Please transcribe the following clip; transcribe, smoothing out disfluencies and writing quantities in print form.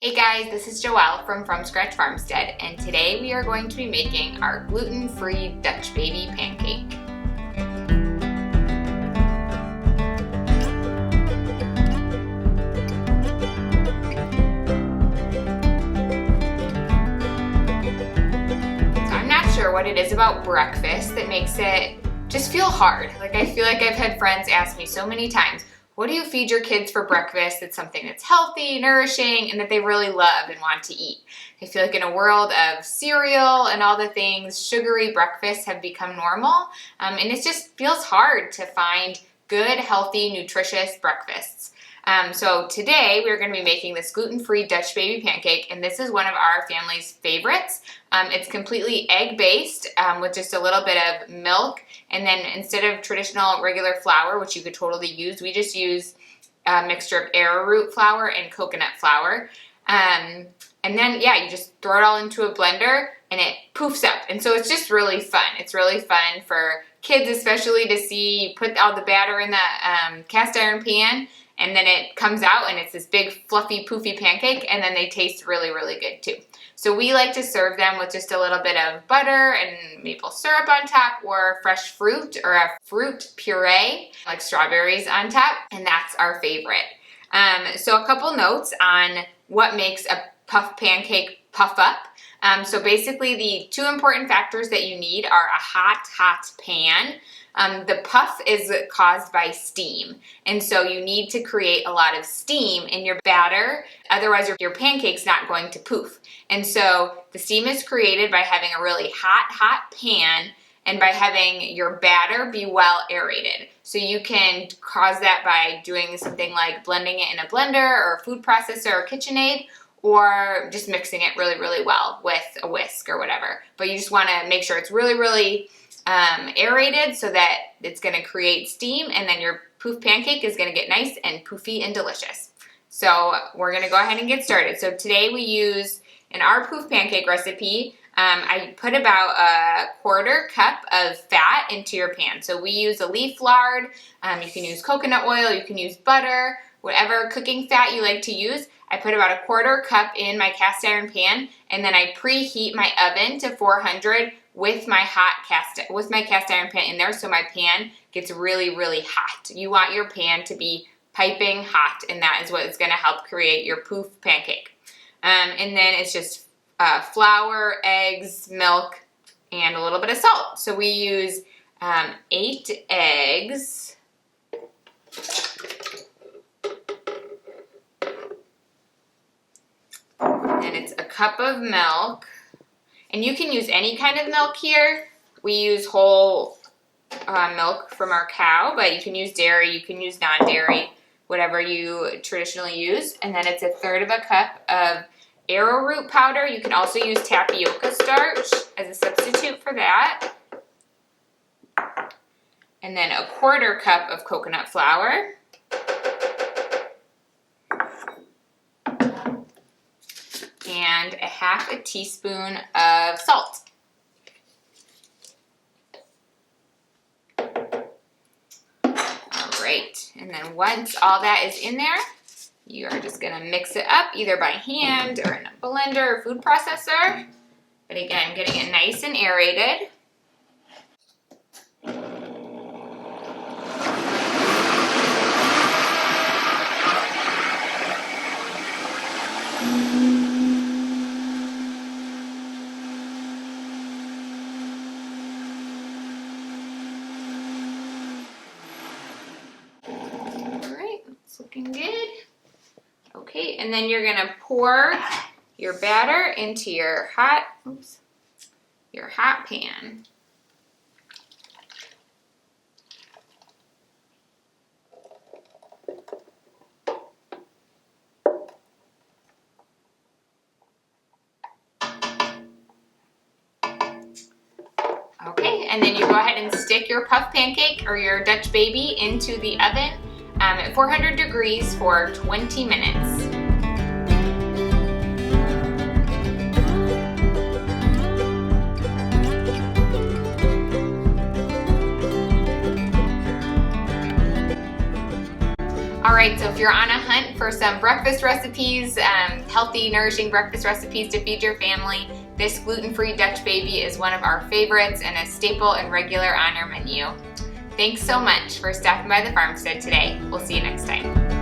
Hey guys, this is Joelle from Scratch Farmstead, and today we are going to be making our gluten-free Dutch baby pancake. So I'm not sure what it is about breakfast that makes it just feel hard. I feel like I've had friends ask me so many times, what do you feed your kids for breakfast that's something that's healthy, nourishing, and that they really love and want to eat? I feel like in a world of cereal and all the things, sugary breakfasts have become normal, and it just feels hard to find good, healthy, nutritious breakfasts. So today we're going to be making this gluten-free Dutch baby pancake, and this is one of our family's favorites. It's completely egg-based with just a little bit of milk, and then instead of traditional regular flour, which you could totally use, we just use a mixture of arrowroot flour and coconut flour. And then, you just throw it all into a blender and it poofs up. And so it's just really fun. It's really fun for kids especially to see. You put all the batter in the cast iron pan, and then it comes out and it's this big fluffy poofy pancake, and then they taste really, really good too. So we like to serve them with just a little bit of butter and maple syrup on top, or fresh fruit or a fruit puree like strawberries on top, and that's our favorite. So a couple notes on what makes a puff pancake puff up. So basically the two important factors that you need are a hot pan. The puff is caused by steam, and so you need to create a lot of steam in your batter, otherwise your pancake's not going to poof. And so the steam is created by having a really hot pan and by having your batter be well aerated. So you can cause that by doing something like blending it in a blender or a food processor or KitchenAid, or just mixing it really, really well with a whisk or whatever. But you just want to make sure it's really, really aerated so that it's going to create steam, and then your poof pancake is going to get nice and poofy and delicious. So we're going to go ahead and get started. So today we use, in our poof pancake recipe, I put about a 1/4 cup of fat into your pan. So we use a leaf lard, you can use coconut oil, you can use butter, whatever cooking fat you like to use. I put about a 1/4 cup in my cast iron pan, and then I preheat my oven to 400 with my cast iron pan in there, so my pan gets really, really hot. You want your pan to be piping hot, and that is what is going to help create your poof pancake. And then it's just flour, eggs, milk, and a little bit of salt. So we use 8 eggs. And it's a cup of milk. And you can use any kind of milk here. We use whole milk from our cow, but you can use dairy, you can use non-dairy, whatever you traditionally use. And then it's a 1/3 cup of arrowroot powder. You can also use tapioca starch as a substitute for that. And then a 1/4 cup of coconut flour. And a 1/2 teaspoon of salt. All right, and then once all that is in there, you are just gonna mix it up either by hand or in a blender or food processor. But again, getting it nice and aerated. Looking good. Okay, and then you're gonna pour your batter into your hot pan. Okay, and then you go ahead and stick your puff pancake or your Dutch baby into the oven at 400 degrees for 20 minutes. All right, so if you're on a hunt for for some breakfast recipes, healthy, nourishing breakfast recipes to feed your family, this gluten-free Dutch baby is one of our favorites and a staple and regular on our menu. Thanks so much for stopping by the farmstead today. We'll see you next time.